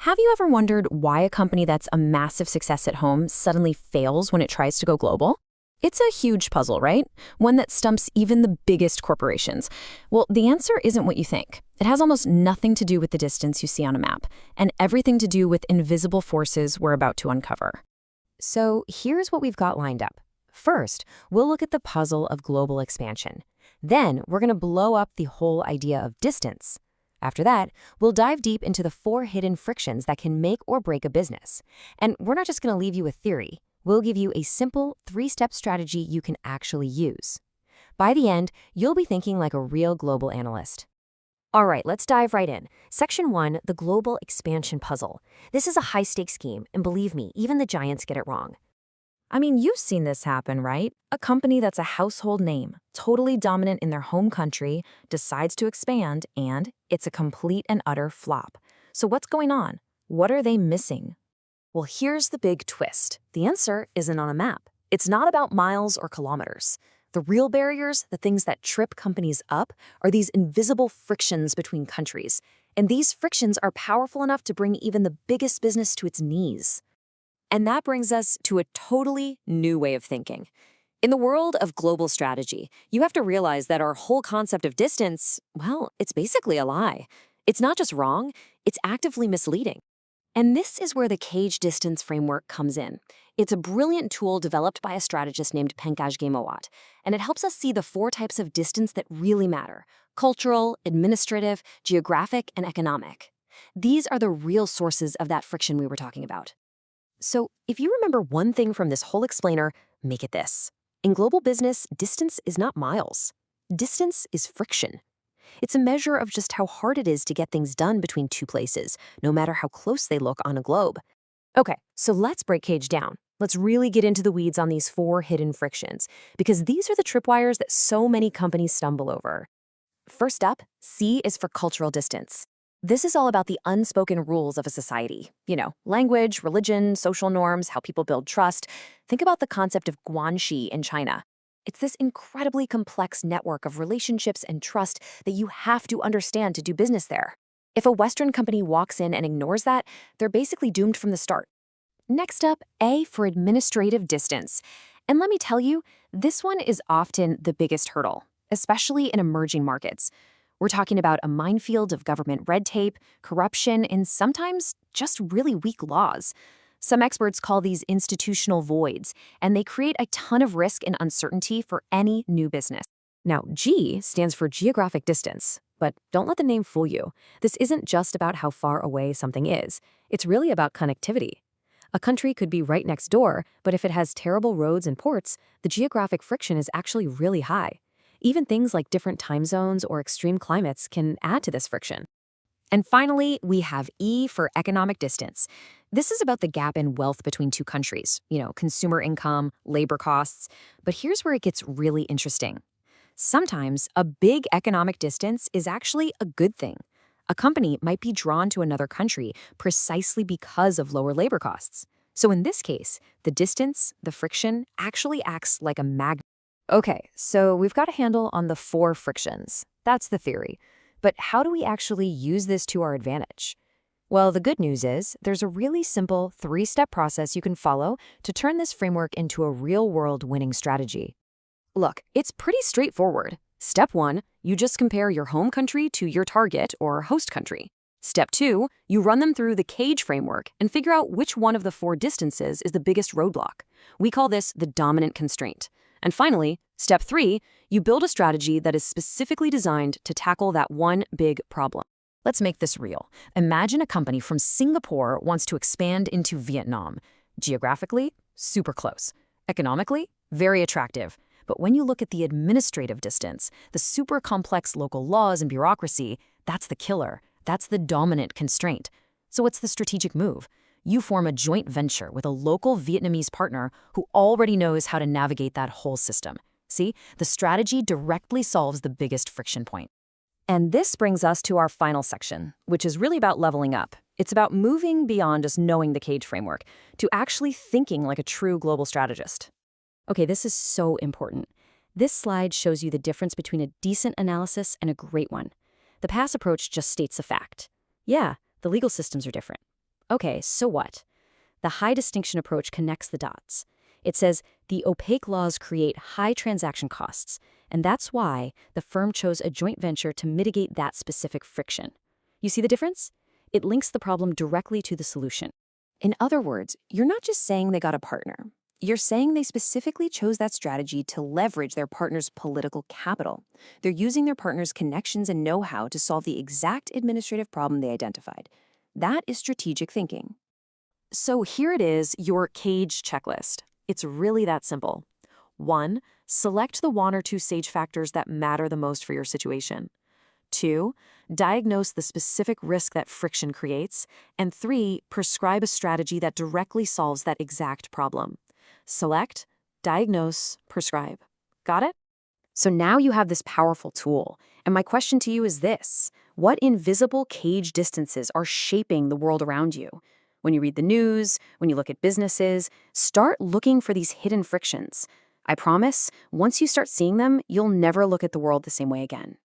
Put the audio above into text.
Have you ever wondered why a company that's a massive success at home suddenly fails when it tries to go global? It's a huge puzzle, right? One that stumps even the biggest corporations. Well, the answer isn't what you think. It has almost nothing to do with the distance you see on a map, and everything to do with invisible forces we're about to uncover. So here's what we've got lined up. First, we'll look at the puzzle of global expansion. Then, we're going to blow up the whole idea of distance. After that, we'll dive deep into the 4 hidden frictions that can make or break a business. And we're not just going to leave you with theory. We'll give you a simple 3-step strategy you can actually use. By the end, you'll be thinking like a real global analyst. All right, let's dive right in. Section 1, the global expansion puzzle. This is a high-stakes scheme, and believe me, even the giants get it wrong. I mean, you've seen this happen, right? A company that's a household name, totally dominant in their home country, decides to expand, and it's a complete and utter flop. So what's going on? What are they missing? Well, here's the big twist. The answer isn't on a map. It's not about miles or kilometers. The real barriers, the things that trip companies up, are these invisible frictions between countries. And these frictions are powerful enough to bring even the biggest business to its knees. And that brings us to a totally new way of thinking. In the world of global strategy, you have to realize that our whole concept of distance, well, it's basically a lie. It's not just wrong, it's actively misleading. And this is where the cage distance framework comes in. It's a brilliant tool developed by a strategist named Pankaj Ghemawat, and it helps us see the 4 types of distance that really matter: cultural, administrative, geographic, and economic. These are the real sources of that friction we were talking about. So, if you remember one thing from this whole explainer, make it this. In global business, distance is not miles. Distance is friction. It's a measure of just how hard it is to get things done between 2 places, no matter how close they look on a globe. Okay, so let's break cage down. Let's really get into the weeds on these 4 hidden frictions, because these are the tripwires that so many companies stumble over. First up, C is for cultural distance. This is all about the unspoken rules of a society. You know, language, religion, social norms, how people build trust. Think about the concept of guanxi in China. It's this incredibly complex network of relationships and trust that you have to understand to do business there. If a Western company walks in and ignores that, they're basically doomed from the start. Next up, A for administrative distance. And let me tell you, this one is often the biggest hurdle, especially in emerging markets. We're talking about a minefield of government red tape, corruption, and sometimes just really weak laws. Some experts call these institutional voids, and they create a ton of risk and uncertainty for any new business. Now, G stands for geographic distance, but don't let the name fool you. This isn't just about how far away something is. It's really about connectivity. A country could be right next door, but if it has terrible roads and ports, the geographic friction is actually really high. Even things like different time zones or extreme climates can add to this friction. And finally, we have E for economic distance. This is about the gap in wealth between 2 countries, consumer income, labor costs. But here's where it gets really interesting. Sometimes a big economic distance is actually a good thing. A company might be drawn to another country precisely because of lower labor costs. So in this case, the distance, the friction, actually acts like a magnet. Okay, so we've got a handle on the 4 frictions. That's the theory. But how do we actually use this to our advantage? Well, the good news is there's a really simple 3-step process you can follow to turn this framework into a real-world winning strategy. Look, it's pretty straightforward. Step 1, you just compare your home country to your target or host country. Step 2, you run them through the cage framework and figure out which one of the 4 distances is the biggest roadblock. We call this the dominant constraint. And finally, step 3, you build a strategy that is specifically designed to tackle that one big problem. Let's make this real. Imagine a company from Singapore wants to expand into Vietnam. Geographically, super close. Economically, very attractive. But when you look at the administrative distance, the super complex local laws and bureaucracy, that's the killer. That's the dominant constraint. So what's the strategic move? You form a joint venture with a local Vietnamese partner who already knows how to navigate that whole system. See, the strategy directly solves the biggest friction point. And this brings us to our final section, which is really about leveling up. It's about moving beyond just knowing the cage framework to actually thinking like a true global strategist. Okay, this is so important. This slide shows you the difference between a decent analysis and a great one. The pass approach just states a fact. Yeah, the legal systems are different. Okay, so what? The high distinction approach connects the dots. It says the opaque laws create high transaction costs, and that's why the firm chose a joint venture to mitigate that specific friction. You see the difference? It links the problem directly to the solution. In other words, you're not just saying they got a partner. You're saying they specifically chose that strategy to leverage their partner's political capital. They're using their partner's connections and know-how to solve the exact administrative problem they identified. That is strategic thinking. So here it is, your CAGE checklist. It's really that simple. 1. Select the one or two sage factors that matter the most for your situation. 2. Diagnose the specific risk that friction creates. And 3. Prescribe a strategy that directly solves that exact problem. Select, diagnose, prescribe. Got it? So now you have this powerful tool. And my question to you is this: what invisible CAGE distances are shaping the world around you? When you read the news, when you look at businesses, start looking for these hidden frictions. I promise, once you start seeing them, you'll never look at the world the same way again.